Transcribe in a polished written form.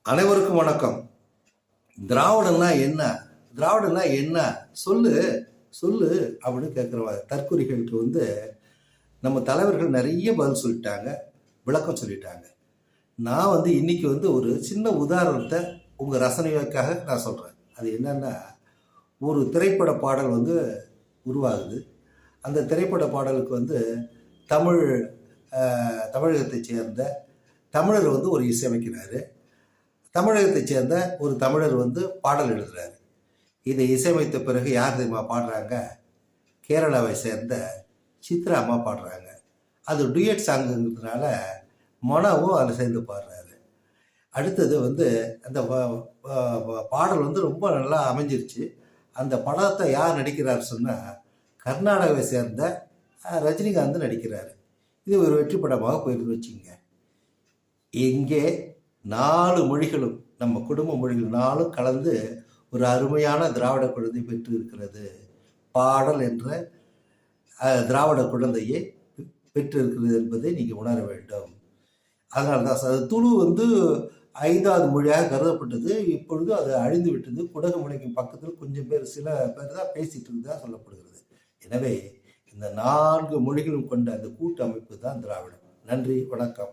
அனைவருக்கும் வணக்கம். திராவிடம்னா என்ன? திராவிடம்னா என்ன? சொல்லு சொல்லு அப்படின்னு கேட்குற தற்குறிகளுக்கு நம்ம தலைவர்கள் நிறைய பதில் சொல்லிட்டாங்க, விளக்கம் சொல்லிட்டாங்க. நான் இன்னைக்கு ஒரு சின்ன உதாரணத்தை உங்கள் ரசனைக்காக நான் சொல்கிறேன். அது என்னன்னா, ஒரு திரைப்பட பாடல் உருவாகுது. அந்த திரைப்பட பாடலுக்கு தமிழ் தமிழகத்தைச் சேர்ந்த தமிழர் ஒரு இசையமைக்கிறாரு. தமிழகத்தைச் சேர்ந்த ஒரு தமிழர் பாடல் எழுதுறாரு. இதை இசையமைத்த பிறகு யார் தெரியுமா பாடுறாங்க? கேரளாவை சேர்ந்த சித்ரா அம்மா பாடுறாங்க. அது டூயட் சாங்குங்கிறதுனால மனோவும் அதில் சேர்ந்து பாடுறாரு. அடுத்தது அந்த பாடல் ரொம்ப நல்லா அமைஞ்சிருச்சு. அந்த படத்தை யார் நடிக்கிறார் சொன்னால், கர்நாடகாவை சேர்ந்த ரஜினிகாந்த் நடிக்கிறாரு. இது ஒரு வெற்றி படமாக போயிருந்து வச்சுங்க. இங்கே 4 மொழிகளும், நம்ம குடும்ப மொழிகள் 4 கலந்து ஒரு அருமையான திராவிட குழந்தை பெற்று இருக்கிறது. பாடல் என்ற திராவிட குழந்தையை பெற்று இருக்கிறது என்பதை நீங்கள் உணர வேண்டும். அதனால தான் துளு 5வது மொழியாக கருதப்பட்டது. இப்பொழுது அது அழிந்து விட்டது. குடகு மலைக்கு பக்கத்தில் கொஞ்சம் பேர், சில பேர் தான் பேசிட்டு இருந்ததா சொல்லப்படுகிறது. எனவே இந்த 4 மொழிகளும் கொண்ட அந்த கூட்டமைப்பு தான் திராவிடம். நன்றி, வணக்கம்.